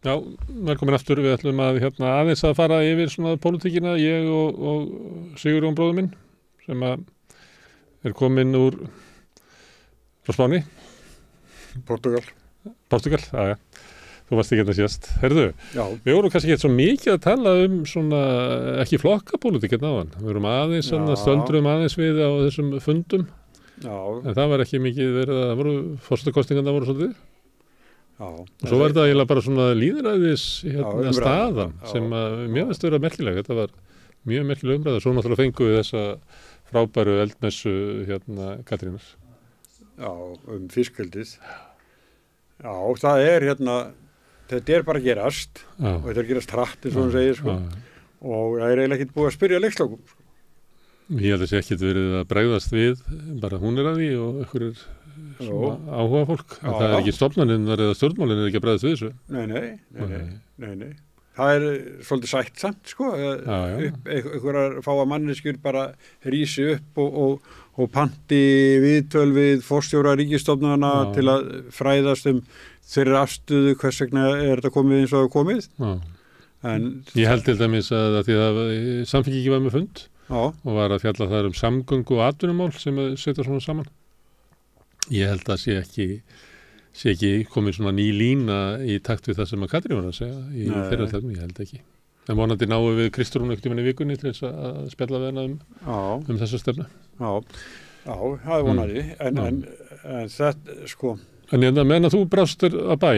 Já, velkomin aftur. Við ætlum að aðeins að fara yfir svona pólitíkina, ég og Sigurjón bróðir minn, sem er kominn frá Spáni. Portugal. Já. Þú varst ekki síðast. Herðu, Já. Við vorum kannski ekki svo mikið að tala svona, ekki flokkapólitík áðan. Við vorum aðeins, stöldrum aðeins við á þessum fundum. Já. En það var ekki mikið verið, það voru, forsetakosningarnar voru svolítið. Já. Og svo var þetta eiginlega bara svona lýðræðis staðan Já. sem mér finnst vera merkileg. Þetta var mjög merkileg umræða. Svo náttúrulega fengum við þessa frábæru eldmessu Katrínar. Já, fiskeldið. Já, það er þetta er bara að gerast. Já. Og þetta er að gerast hratt eins og hún segir, sko. Og það er eiginlega ekkert búið að spyrja leikslokum, sko. Ég held að þessi ekkert verið að bregðast við, bara hún að því og einhverjir áhuga fólk. En það er ekki stofnanirnar eða stjórnmálin ekki að bregðast við þessu. Nei. Það er svolítið sætt samt, sko. Einhverjar fáa manneskjur bara rísi upp og panti viðtöl við forstjóra ríkisstofnana til að fræðast þeirra afstöðu hvers vegna er þetta komið eins og það komið. En ég held til dæmis að því að Samfylkingin var með fund og var að fjalla þar samgöngu og atvinnumál sem setja svona saman. Ég held að sé ekki komið svona ný lína í takt við það sem að Katrín var að segja í þeirra þessum, ég held ekki. En vonandi náum við Kristrún ekkert í vikunni til þess að spjalla við hana þessa stefnu. Já, það er vonandi. En þetta, sko. En meðan að þú brástur að bæ,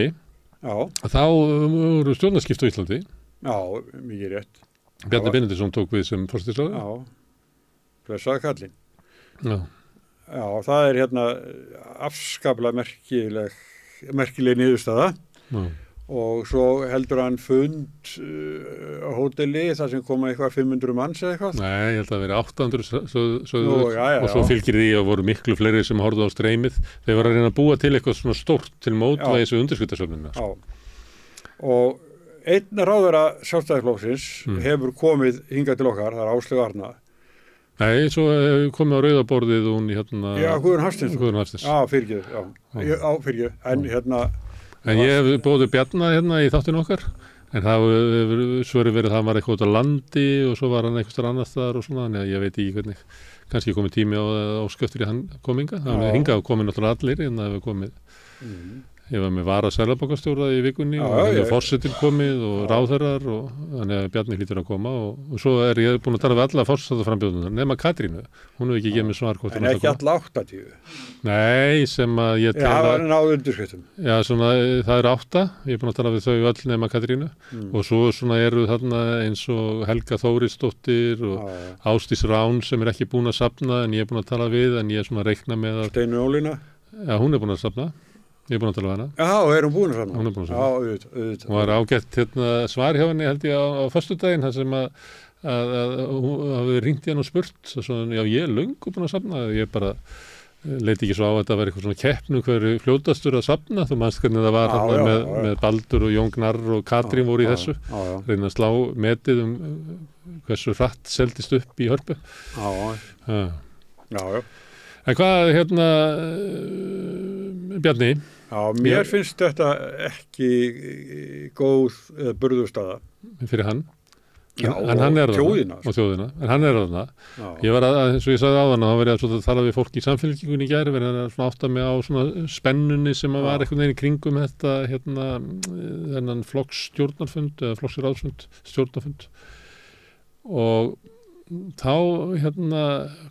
þá voru stjórnarskipti á Íslandi. Já, mikið rétt. Bjarni Benediktsson tók við sem forsætisráðherra. Já, blessaði kallinn. Já, það er afskaplega merkileg niðurstaða. Og svo heldur hann fund á hóteli þar sem koma eitthvað 500 manns eða eitthvað. Nei, ég held að það veri 800 sögður og svo fylgir því að voru miklu fleiri sem horfðu á streymið. Þeir var að reyna að búa til eitthvað svona stórt til mótvægis við undirskriftasöfnunina. Já, og einn ráðherra Sjálfstæðisflokksins hefur komið hingað til okkar, það er Áslaug Arna. Nei, svo komið á rauðaborðið hún Já, Guðrún Hafsteins. Já, fyrirgjöf. En ég hef bóðið Bjarna í þáttinu okkar, en það hefur verið að hann var eitthvað út á landi og svo var hann eitthvað annað þar og svona, en ég veit ekki hvernig, kannski komið tími á skjöftur í hann kominga. Það hefur hingað komið náttúrulega allir, en það hefur komið. Ég var með varaseðlabankastjóra í vikunni og forsetinn komið og ráðherrar og þannig að Bjarni hlýtur að koma og svo er ég búin að tala við alla forsetaframbjóðunar nema Katrínu. Hún hefur ekki gefið mér svar hvort. En ekki alla 80? Nei, sem að ég tala. Já, það er náðu undirskriftum. Já, svona það eru 8. Ég er búin að tala við þau öll nema Katrínu og svo svona eru þarna eins og Helga Þórisdóttir og Ásdís Rán sem er ekki búin að safna en ég er búin að tala við en ég er svona að reikna með að Steinu Ólína? Já, hún er búin að safna. Ég er búin að tala við hana. Já, er hún búin að safna? Hún er búin að safna. Já, auðvitað. Hún var ágætt svar hjá henni held ég á föstudaginn þar sem að hún hafði ringt í hann og spurt svona, já, ég er löngu búin að safna. Ég bara leiti ekki svo á að þetta var eitthvað svona keppnu hverju fljótastur að safna. Þú manst hvernig það var með Baldur og Jón Gnarr og Katrín voru í þessu. Reyna að slá metið hversu hratt seldist upp í Hörpu. Já. En hvað Bjarni? Já, mér finnst þetta ekki góð burðustaða. Fyrir hann? Já, en hann er þjóðina. Og þjóðina. En hann er þarna. Ég var eins og ég sagði áðan, þá verið að tala við fólk í Samfylkingunni í gær, verið að átta mig á svona spennunni sem var eitthvað neginn í kringum þetta, þennan flokksstjórnarfund, eða flokksráðsfund, stjórnarfund. Og þá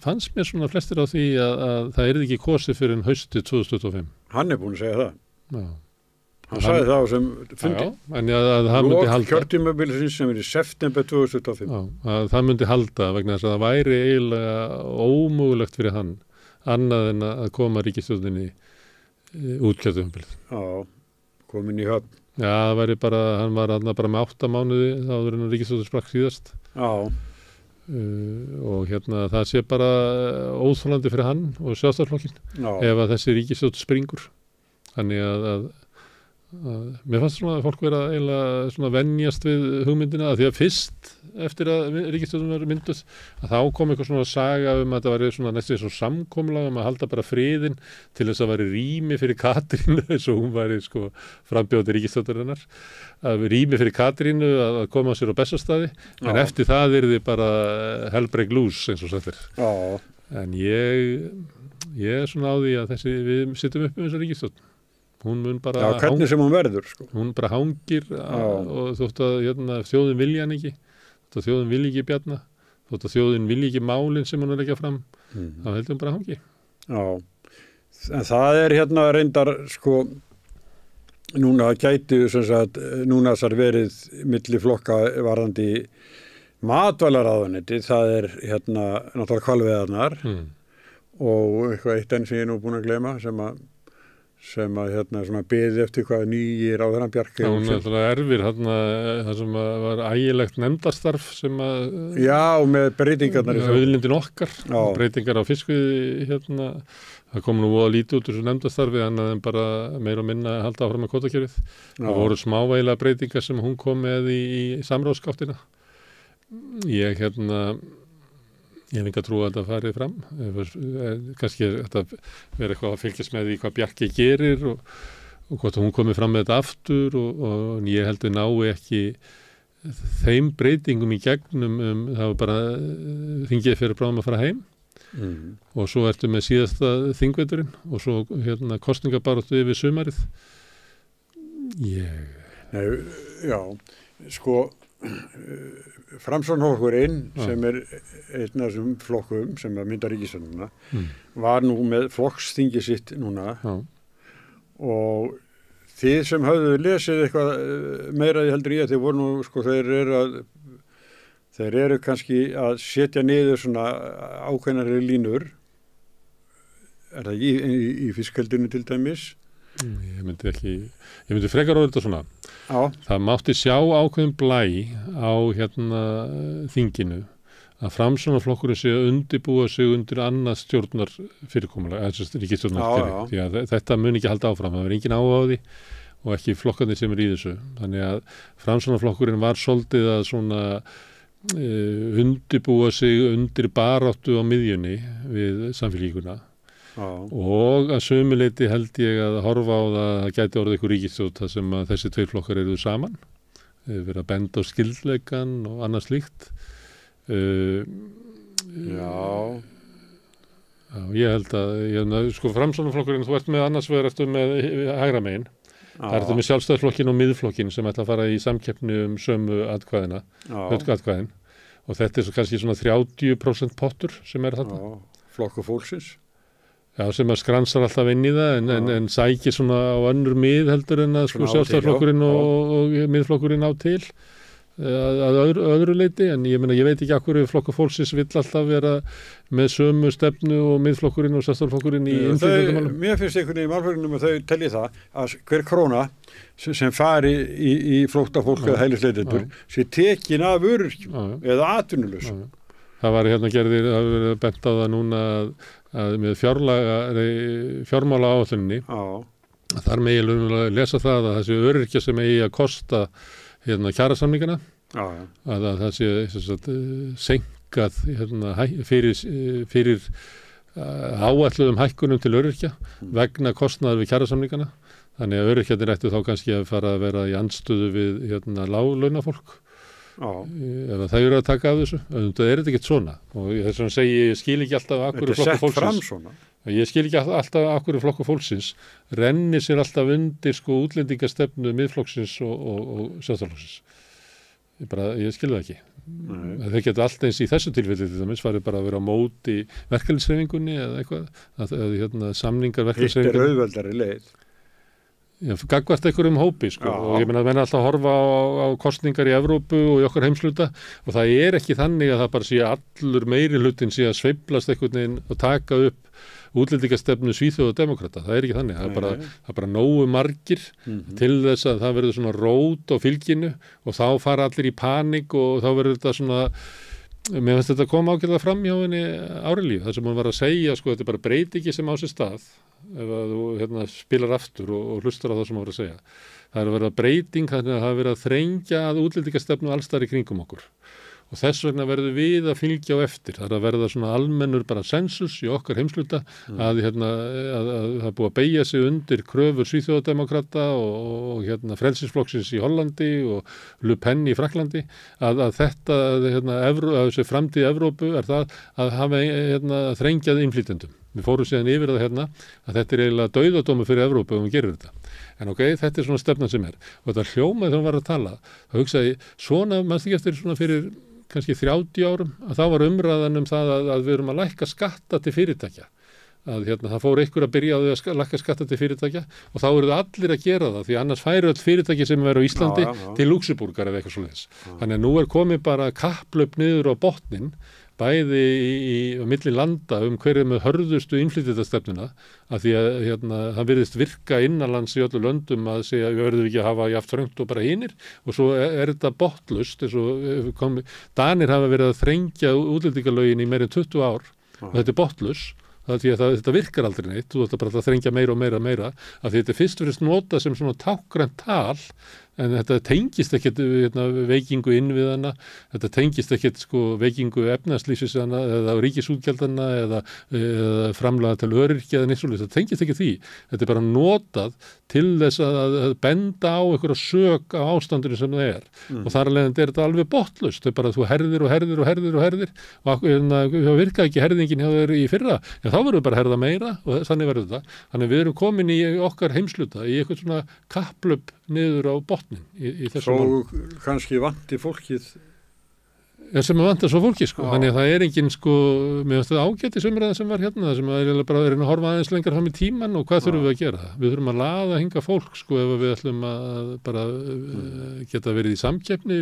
fannst mér svona flestir á því að það yrði ekki kosið fyrir haustið 2025. Hann er búin að segja það. Já. Hann sagði það á sem fundi. Já, en að það myndi halda. Kjörtímabilsins sem er í september 2025. Já, að það myndi halda vegna þess að það væri eiginlega ómögulegt fyrir hann annað en að koma ríkisstjórninni út kjörtímabilið. Já, komin í höfn. Já, það væri bara, hann var bara með 8 mánuði þá áður en ríkisstjórnin sprakk síðast. Já. Og það sé bara óþolandi fyrir hann og Sjálfstæðisflokkinn ef að þessi ríkisstjórn springur þannig að Mér fannst svona að fólk vera eiginlega svona venjast við hugmyndina að því að fyrst eftir að ríkisstjórnin var mynduð að þá kom eitthvað svona saga að þetta var svona næstu eins og samkomulag að halda bara friðinn til þess að væri rými fyrir Katrínu eins og hún væri sko frambjóðandi ríkisstjórnarinnar að rými fyrir Katrínu að koma sér á Bessastaði en eftir það yrði bara hell break loose eins og sagt en ég er svona á því að við sittum upp með þessa ríkisstjórn. Hún mun bara hvernig sem hún verður sko. Hún bara hangir og þótt að þjóðin vilja hann ekki þótt að þjóðin vilja ekki Bjarna þótt að þjóðin vilja ekki málin sem hún er ekki fram þá heldur hún bara hangi. En það er reyndar sko núna gæti núna þessar verið milli flokka varðandi matvælaráðuneyti það er náttúrulega hvalveiðarnar og eitthvað eitt enn sem ég nú búin að gleyma sem að svona beðið eftir hvað nýjir ráðherrann Bjarki. Hún er alltaf erfir það sem var ægilegt nefndarstarf sem að Já, með breytingarnar í auðlindin okkar, breytingar á fiskveiði það kom nú að lítið út úr þessu nefndarstarfi annað en bara meira og minna að halda áfram með kvótakerfið. Það voru smávægilega breytingar sem hún kom með í samráðsgáttina. Ég hef enga trú að þetta farið fram. Kannski þetta verið eitthvað að fylgjast með því hvað Bjarki gerir og hvort hún komið fram með þetta aftur og ég held að nái ekki þeim breytingum í gegnum það var bara þingið fyrir bráðum að fara heim og svo ertu með síðasta þingveturinn og svo kosningabaráttu yfir sumarið. Já, sko Framsóknarflokkurinn sem er einn af þessum flokkum sem að mynda ríkisstjórnina var nú með flokksþingi sitt núna og þið sem höfðu lesið eitthvað meira heldur ég að þið voru nú sko þeir eru kannski að setja niður svona ákveðnari línur er það í fiskheldinu til dæmis? Ég myndi frekar orða þetta svona. Það mátti sjá ákveðin blæ á þinginu að Framsóknarflokkurinn sé að undirbúa sig undir annað stjórnar fyrirkomulag, ríkisstjórnarkerfi, því að þetta mun ekki halda áfram, það verður engin áhuga á því og ekki flokkarnir sem er í þessu. Þannig að Framsóknarflokkurinn var svolítið að svona undirbúa sig undir baráttu á miðjunni við Samfylkinguna. Og að sömuleyti held ég að horfa á það gæti orðið ykkur ríkisstjórn þar sem að þessi tveir flokkar eru saman verið að benda á skyldleikan og annað slíkt ég held að sko Framsóknarflokkurinn þú ert með annars vegar eftir með hægra megin það ertu með Sjálfstæðisflokkin og Miðflokkin sem ætla að fara í samkeppni sömu atkvæðin og þetta er svo kannski svona 30% pottur sem er þarna Flokkur fólksins Já, sem að skransar alltaf inn í það en sækir svona á önnur mið heldur en að sko Sjálfstæðisflokkurinn og Miðflokkurinn á til að öðru leyti en ég veit ekki af hverju Flokkur fólksins vill alltaf vera með sömu stefnu og Miðflokkurinn og Sjálfstæðisflokkurinn í innflytjendamálum. Mér finnst einhvern veginn í málflokkunum að þau telji það að hver króna sem fari í flóttafólk eða hælisleitendur sé tekin af öryrkjum eða atvinnulausum. Það var gerðir bent á það núna að með fjármálaáætluninni þar megi lesa það að þessi öryrkja sem eigi að kosta kjarasamningana að það sé seinkað fyrir áætluðum hækkunum til öryrkja vegna kostnaðar við kjarasamningana þannig að öryrkjarnir ættu þá kannski að fara að vera í andstöðu við láglaunafólk ef það eru að taka af þessu það er þetta ekkert svona og þess að segi ég skil ekki alltaf af hverju Flokkur fólksins ég skil ekki alltaf af hverju Flokkur fólksins rennir sér alltaf undir sko útlendingastefnu Miðflokksins og Sjálfstæðisflokksins ég skil það ekki þeir geta alltaf eins í þessu tilfelli til dæmis farið bara að vera á móti verkalýðshreyfingunni eða eitthvað samningar verkalýðshreyfingunni Hitt er auðveldari leið gagnvart einhverjum hópi sko og ég meina að menn alltaf horfa á kosningar í Evrópu og í okkar heimsluta og það er ekki þannig að það bara sé allur meiri hlutin sé að sveiflast einhvern veginn og taka upp útlendingastefnu Svíþjóð og demókrata, það er ekki þannig það er bara nógu margir til þess að það verður svona rót á fylginu og þá fara allir í panik og þá verður þetta svona Mér finnst þetta koma ágætlega fram hjá henni Árelíu, það sem hún var að segja, sko, þetta er bara breytingi sem á sér stað ef að þú spilar aftur og hlustar á það sem hún var að segja. Það er að vera breyting, þannig að það er verið að þrengja að útlendingastefnu allsstaðar í kringum okkur. Og þess vegna verður við að fylgja á eftir. Það er að verða svona almennur bara sensus í okkar heimsluta að það er búið að beygja sig undir kröfur svíþjóðademokrata og frelsisflokksins í Hollandi og Le Pen í Frakklandi að þetta, þessi framtíð Evrópu er það að hafa þrengjað innflytjendum. Við fórum síðan yfir það að þetta er eiginlega dauðadómur fyrir Evrópu ef hún gerir þetta. En þetta er svona stefnan sem er. Og þetta hljómaði þegar hún var að tala. Það hugsaði, svona, mannst ekki eftir svona fyrir kannski 30 árum, að þá var umræðan það að við erum að lækka skatta til fyrirtækja. Að það fór einhver að byrja á því að lækka skatta til fyrirtækja og þá eru það allir að gera það því annars færu öll fyrirtæki sem eru á Íslandi til Luxemburgar eða eitthvað svoleiðis. Þannig að nú er komið bara kapplöp niður á botnin bæði í milli landa hver er með hörðustu innflytjendastefnuna að því að það virðist virka innanlands í öllu löndum að segja við verðum ekki að hafa jafnt þröngt og bara hinir og svo er þetta bottlust eins og Danir hafa verið að þrengja útlendingalögin í meira en 20 ár og þetta er bottlust. Það er því að þetta virkar aldrei neitt, þú ætti bara að þrengja meira og meira að því þetta er fyrst og fremst notað sem svona tákgrænt tal en þetta tengist ekkert veikingu innviðana, þetta tengist ekkert veikingu efnahagslífsins eða ríkisútgjaldana eða framlaga til öryrkja eða neitt svoleiðis, þetta tengist ekki því. Þetta er bara notað til þess að benda á einhverja sök á ástandinu sem það er. Og þar alveg er þetta alveg botlaust, það er bara að þú herðir og það virkaði ekki herðingin hjá þér í fyrra, en þá verður bara að herða meira og þannig verður þetta. Þannig við erum komin í okkar heimsluta í eitthvað svona kapplöp niður á botnin í þessum málum. Svo kannski vanti fólkið? Sem vantar svo fólkið, Þannig að það er engin, mér finnst það ágætis umræða sem var það sem bara er að horfa aðeins lengar fram í tíman og hvað þurfum við að gera? Við þurfum að laða hinga fólk, ef við ætlum að bara geta verið í samkeppni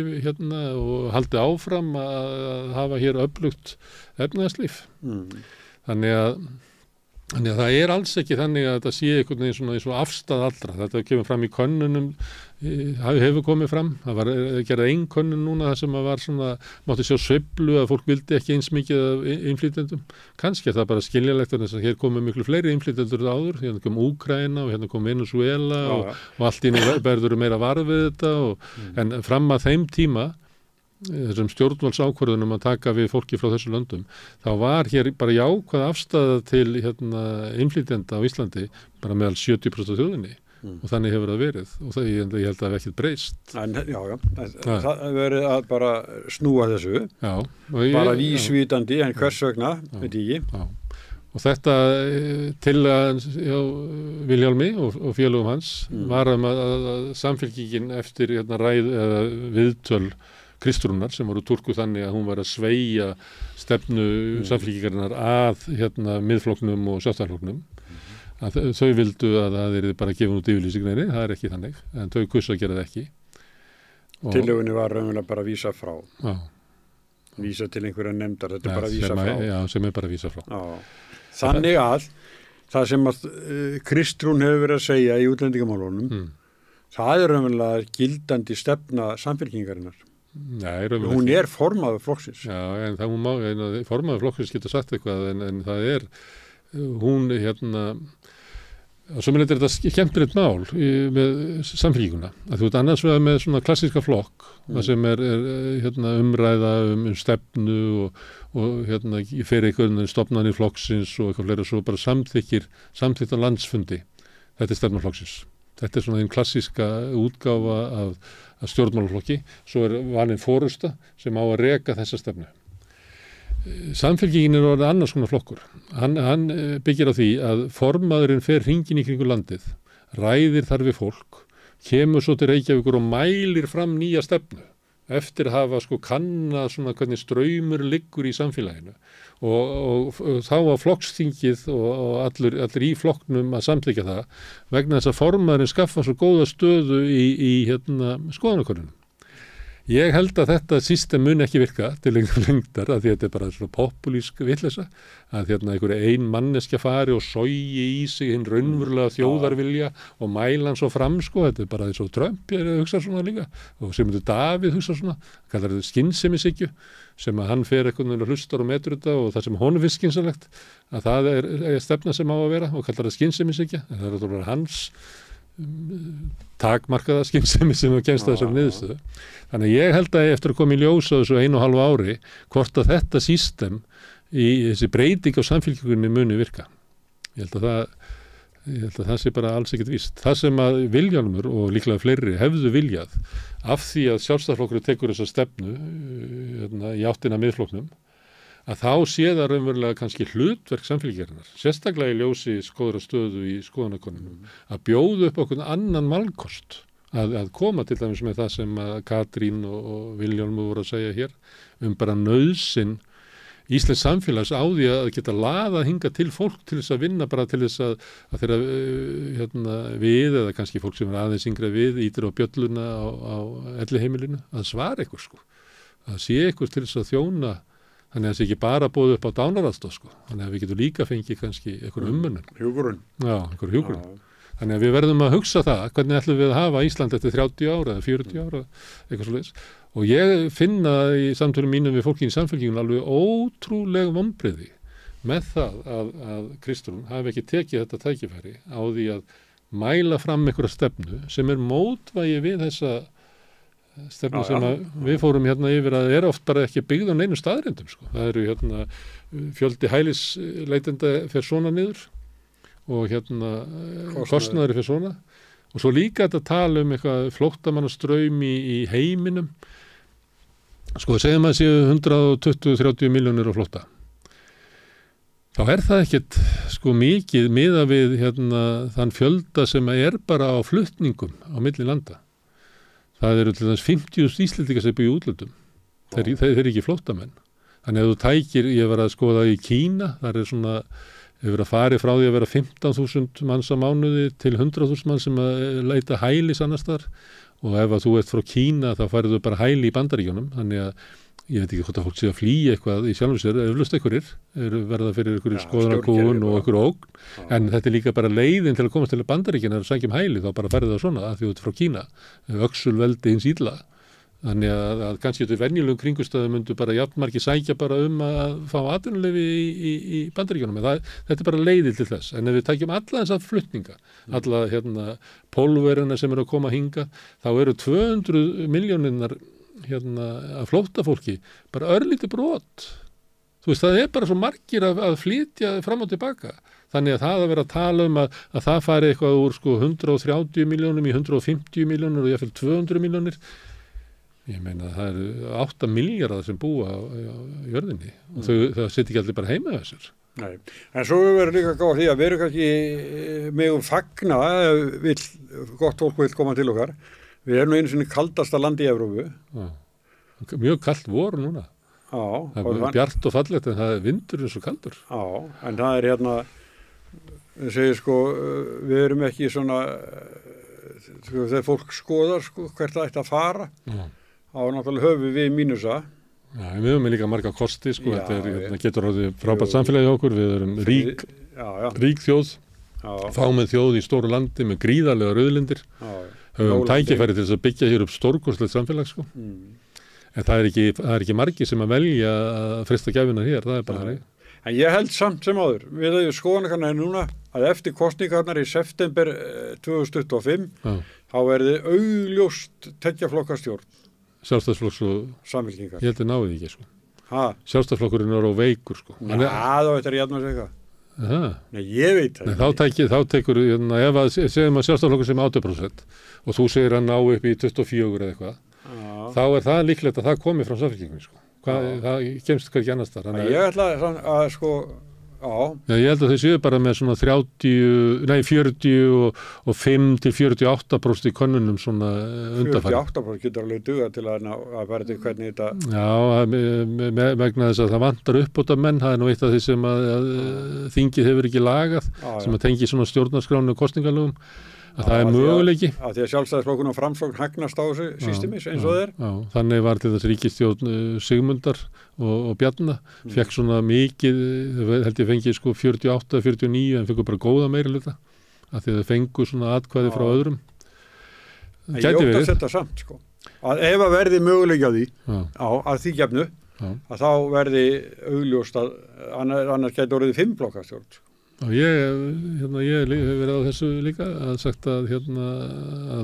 og haldi áfram að hafa hér öflugt efnahagslíf. Þannig að það er alls ekki þannig að þetta sé einhvern veginn svona eins og afstæð allra. Þetta kemur fram í könnunum, hefur komið fram. Það var gerð ein könnun núna þar sem var svona, mátti sjá sveiflu að fólk vildi ekki eins mikið af innflytjendum. Kannski er það bara skiljanlegt þess að hér komið miklu fleiri innflytjendur áður. Hérna kom Úkraína og hérna kom Venezuela og allt í einu verður meira varð við þetta. En fram að þeim tíma þessum stjórnvaldsákvörðunum að taka við fólki frá þessu löndum, þá var hér bara jákvæð afstæða til innflytjenda á Íslandi bara meðal 70% af þjóðinni og þannig hefur það verið og ég held að það hef ekkert breyst. Það verið að bara snúa þessu, bara vísvítandi, en hvers vegna, veit ég. Og þetta til að Vilhjálmi og félögum hans var að samfylkingin eftir viðtöl Kristrúnar sem voru túlkuð þannig að hún var að sveigja stefnu samfylkingarinnar að miðflokknum og sjálfstæðisflokknum. Þau vildu að það er bara gefin út yfirlýsingar, það er ekki þannig, en þau kusu að gera það ekki. Tillögunni var raunverulega bara að vísa frá. Vísa til einhverja nefndar, þetta er bara að vísa frá. Já, sem er bara að vísa frá. Þannig að það sem að Kristrún hefur verið að segja í útlendingamálunum, það er raunverulega gildandi stefna samfylkingarinnar. Nei, hún er formaður flokksins. Já, en formaður flokksins getur sagt eitthvað en það er hún svo er þetta skemmtilegt mál með samfélkinguna að þú ert annars vegar með svona klassíska flokk það sem er umræða stefnu og fyrir einhvern stofnanir flokksins og eitthvað fleira svo bara samþykkt á landsfundi. Þetta er stefna flokksins. Þetta er svona einn klassíska útgáfa af stjórnmálaflokki, svo er valin forysta sem á að reka þessa stefnu. Samfylkingin er orðið annars konar flokkur. Hann byggir á því að formaðurinn fer hringinn í kringu landið, ræðir þar við fólk, kemur svo til Reykjavíkur og mælir fram nýja stefnu eftir að hafa kannað svona hvernig straumur liggur í samfélaginu og þá á flokksþingið og allir í flokknum að samþykkja það vegna þess að formaðurinn skaffa svo góða stöðu í skoðanakönnunum. Ég held að þetta system mun ekki virka til lengdar að því að þetta bara svona populísk vitleysa að einhverja ein manneskja fari og sogi í sig hinn raunverulega þjóðarvilja og mæla hann svo fram sko, þetta bara eins og Trump hugsa svona líka og Sigmundur Davíð hugsa svona, kallar þetta skynsemishyggju sem að hann fer eitthvað hlustar og metur þetta og það sem honum finnst skynsamlegt að það er stefna sem á að vera og kallar þetta skynsemishyggja, en það er hans takmarkaða skynsemi sem að kemst þessar niðurstöðu. Þannig að ég held að eftir að koma í ljós á þessu 1,5 ári hvort að þetta system í þessi breyting á samfélkingunni muni virka. Ég held að það sé bara alls ekkert víst. Það sem að Vilhjálmur og líklega fleiri hefðu viljað af því að Sjálfstæðisflokkurinn tekur þessa stefnu í áttina miðflokknum að þá sé það raunverulega kannski hlutverk samfélgjarinnar, sérstaklega í ljósi skoðra stöðu í skoðanakonunum, að bjóða upp okkur annan valkost, að koma til dæmis með það sem Katrín og Vilhjálmur voru að segja hér, bara nauðsyn Íslands samfélags á því að geta laðað hinga til fólk til þess að vinna bara til þess að þeirra við eða kannski fólk sem aðeins yngra við ítir á bjölluna á elliheimilinu, að svara ykkur sko, að sé ykkur til þess að þjóna. Þannig að það sé ekki bara búið upp á dánaraðstoð sko. Þannig að við getum líka fengið kannski einhver umönnun. Hjúkrun. Já, einhver hjúkrun. Þannig að við verðum að hugsa það, hvernig ætlum við að hafa Ísland eftir 30 ára eða 40 ára, eitthvað svoleiðis. Og ég finna í samtölum mínum við fólki í samfélkingun alveg ótrúleg vonbrigði með það að Kristrún hafi ekki tekið þetta tækifæri á því að mæla fram einhverja stefnu sem mótvægi við þessa stefnu sem við fórum yfir að er oft bara ekki byggð á neinu staðrindum sko. Það eru fjöldi hælisleitenda fer svona niður og kostnaður fer svona og svo líka þetta tala eitthvað flóttamannastraum í heiminum sko, segjum að séu 120-130 milljónir á flótta þá er það ekkert sko mikið miðað við þann fjölda sem er bara á flutningum á milli landa. Það eru til þess 50 Íslendingar sem búið í útlöndum. Þeir eru ekki flóttamenn. Þannig að þú tækir, ég var að skoða í Kína, þar er svona, hefur að fari frá því að vera 15.000 manns á mánuði til 100.000 manns sem að leita hælis annars þar og ef að þú ert frá Kína þá farið þú bara hæli í Bandaríkjunum. Þannig að ég veit ekki hvort að fólk sé að flýja eitthvað í sjálfum sér, eflaust einhverjir verða fyrir einhverjir skoðanakúgun og einhverju ógn, en þetta er líka bara leiðin til að komast til Bandaríkjanna að sækja hæli, þá bara ferði það svona að því út frá Kína, öxulveldi hins illa. Þannig að kannski þetta venjulegum kringumstæðum myndu bara jafnmargir sækja bara að fá atvinnuleyfi í Bandaríkjunum, þetta er bara leiðin til þess. En ef við tækjum alla þessa flutninga, alla pólverina sem eru að koma hinga, þá eru 200 milljónirnar að flóttafólki bara örlítið brot. Þú veist, það er bara svo margir að flytja fram og tilbaka. Þannig að það að vera að tala að það fari eitthvað úr 130 milljónum í 150 milljónur og jafnvel 200 milljónir. Ég meina að það eru 8 milljarðar sem búa á jörðinni og það sittir ekki allir bara heima þessir. Nei, en svo verður líka gáð því að við erum kannski megum fagna gott fólk vil koma til okkar. Við erum einu sinni kaldasta land í Evrópu. Já. Mjög kalt voru núna. Já. Það er bjart og fallegt en það er vindur eins og kaldur. Já, en það er ég segi við erum ekki svona, þegar fólk skoðar hvert það ætti að fara, þá náttúrulega höfum við mínusa. Já, við höfum líka marga kosti, þetta getur orðið frábært samfélagi okkur, við erum rík þjóð, fámenn þjóð í stóru landi með gríðarlega auðlindir. Höfum tækifæri til þess að byggja hér upp stórkostlegt samfélag en það er ekki margir sem að velja að fresta gjafina hér, það er bara það. En ég held samt sem áður, við höfum skoðanakannar núna að eftir kosningarnar í september 2025 þá verði augljóst tveggja-flokkastjórn. Sjálfstæðisflokks og Samfylkingar. Ég held að náði ekki Sjálfstæðisflokkurinn er á veikur þá veitir ég að segja Nei, ég veit það. Þá tekur, ef að segjum að Sjálfstæðisflokkur sem 8% og þú segir að ná upp í 24 eða eitthvað, þá er það líklegt að það komi frá Samfylkingunni, það kemst ekki annars þar. Ég ætla að ég held að þau séu bara með svona 40 og 5-48% í könnunum svona undanfæri. 48% getur alveg duga til að verði hvernig þetta... Já, vegna þess að það vantar uppbótarmenn, það er nú eitt af því sem að þingið hefur ekki lagað, sem að tengi svona stjórnarskránu og kosningalögum. að það er möguleiki. Að því að Sjálfstæðisflokkurinn og Framsókn hagnast á þessu systemis eins og þeir. Já, þannig var til þess ríkisstjórn Sigmundar og Bjarna, fekk svona mikið, held ég fengið sko 48, 49 en fengur bara góða meirihluta, að því að þau fengu svona atkvæði frá öðrum. Ég ótt að setja samt sko, að ef að verði möguleiki á því, að því gefnu, að þá verði augljóst að annars gæti orðið 5 blokkastjórn sko. Ég hef verið á þessu líka að sagt að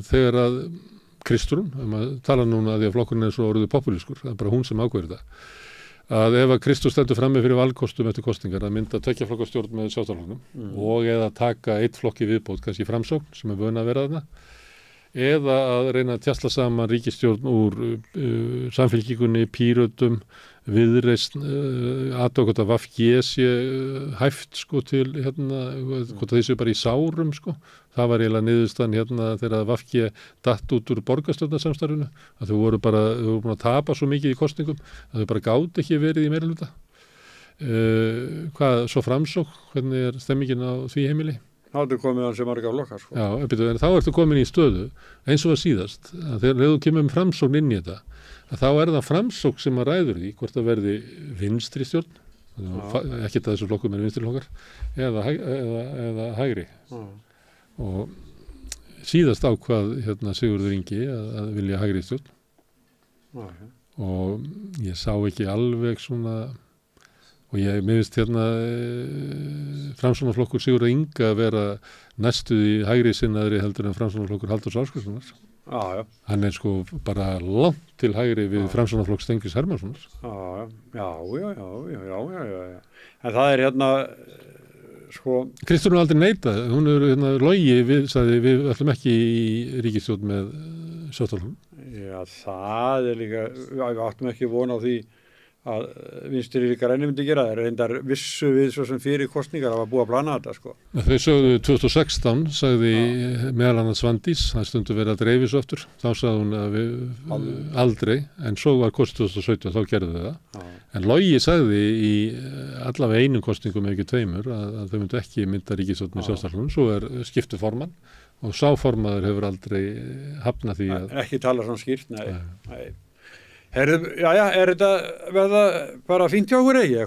þegar að Kristrún, maður tala núna að því að flokkurinn er svo orðið populískur, það er bara hún sem ákveður þetta, að ef að Kristur stendur frammi fyrir valkostum eftir kostingar að mynda 2 flokkastjórn með Sjálfstæðisflokknum og eða taka 1 flokk í viðbót, kannski Framsókn sem er vön að vera þarna, eða að reyna að tjasla saman ríkisstjórn úr Samfylkingunni, Pírötum, Viðreisn, aðtókot að VG sé hæft sko til hvort þessu bara í sárum sko. Það var eiginlega niðurstaðan þegar VG datt út úr borgarstjórnarsamstarfinu, að þau voru búin að tapa svo mikið í kosningum að þau bara gátu ekki verið í meirihluta. Hvað svo Framsókn, hvernig er stemmingin á því heimili? Þá ertu komið á þessi marga flokkar sko. Já, en þá ertu komin í stöðu eins og að síðast, að þegar þú kemur Framsókn inn í þetta, að þá er það Framsókn sem að ræður því hvort það verði vinstri stjórn, ekki að þessu flokkum er vinstri flokkar, eða hægri. Og síðast ákvað Sigurður Ingi að vilja hægri stjórn. Og ég sá ekki alveg svona. Og mér finnst Framsóknarflokkur Sigurðar Inga að vera næstuð í hægri sinnaðri heldur en Framsóknarflokkur Halldórs Ásgrímssonar. Hann er sko bara langt til hægri við Framsóknarflokk Steingríms Hermannssonar. Já. En það er sko... Kristrún er aldrei neitað. Hún er logi við ætlum ekki í ríkisstjórn með Sjálfstæðisflokknum. Já, það er líka, við áttum ekki von á því að vinstri líka reyni myndi gera það, reyndar vissu við svo sem fyrir kostningar að var búið að plana þetta sko. Þau sögðu 2016, sagði meðal annars Svandís, það stundu verið að dreifis aftur, þá sagði hún að við aldrei, en svo var kostið 2017, þá gerðu þau það. En Logi sagði í allavega einum kostningum ef ekki 2 að þau myndu ekki mynda ríkisstjórn með Sjálfstæðisflokknum, svo er skiptu formann og sá formaður hefur aldrei hafnað því að... Ekki tala svona skýrt, nei. Er þetta verða bara fínt hjá okkur eigi?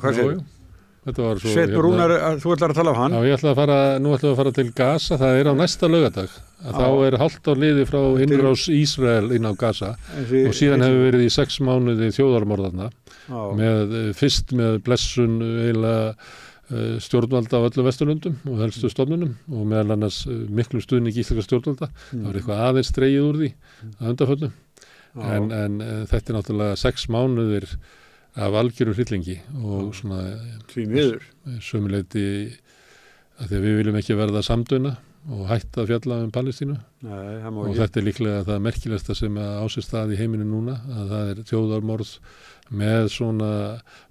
Sveitur Rúnar, þú ætlar að tala af hann? Já, nú ætlum við að fara til Gaza, það er á næsta laugardag. Þá er hálft ár liði frá innrás Ísrael inn á Gaza og síðan hefur verið í 6 mánuði þjóðarmorðarna, fyrst með blessun eiginlega stjórnvalda á öllum Vesturlöndum og helstu stofnunum og meðal annars miklu stuðning íslenska stjórnvalda. Það var eitthvað aðeins dregið úr því að undanförnum. En þetta er náttúrulega 6 mánuðir af algjörum hryllingi og svona sömuleyti að því að við viljum ekki verða samduna og hætta að fjalla Palestínu og þetta er líklega það merkilegsta sem á sér stað í heiminu núna, að það er þjóðarmorð með svona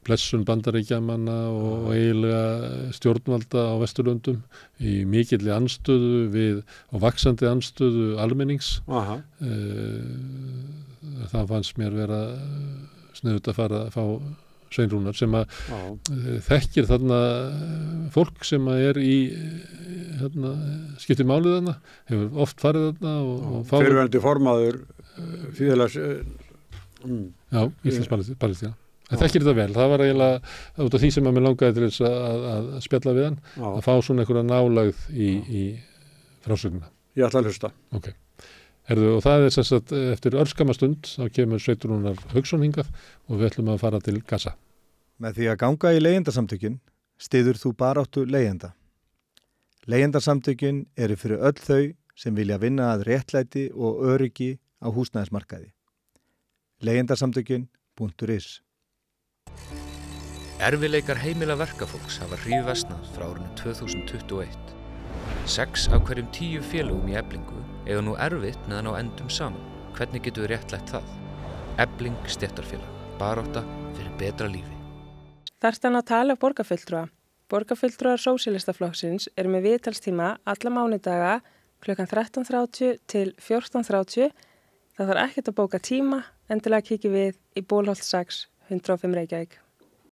blessun Bandaríkjamanna og eiginlega stjórnvalda á Vesturlöndum í mikilli andstöðu og vaxandi andstöðu almennings. Það fannst mér vera sniðugt að fara að fá Svein Rúnar sem að þekkir þarna fólk sem að er í skiptir málið þarna, hefur oft farið þarna og fyrirverandi formaður félags Íslands Palestína. Það þekkir þetta vel, það var eiginlega út af því sem að mér langaði til þess að spjalla við hann, að fá svona einhverja nálægð í frásögnina. Ég ætla að hlusta. Ok. Og það er sem sagt eftir örskama stund, þá kemur Sveitur Rúnar Hauksson hingað og við ætlum að fara til Gaza. Með því að ganga í leigjendasamtökin styður þú baráttu leigjenda. Leigjendasamtökin eru fyrir öll þau sem vilja vinna að réttlæti og öryggi á húsnæðismarkaði. Leigjendasamtökin.is. Erfiðleikar heimila verkafólks hafa hríðversnað frá árinu 2021. 6 af hverjum 10 félögum í Eflingu eiga nú erfitt með að ná endum saman. Hvernig getum við réttlætt það? Efling stéttarfélag. Barátta fyrir betra lífi. Þarftu að tala af borgarfulltrúa. Borgarfulltrúar Sósíalistaflokksins eru með viðtalstíma alla mánudaga klukkan 13:30 til 14:30. Það þarf ekkert að bóka tíma, endilega kíkjum við í Bólholt 6, 105 Reykjavík.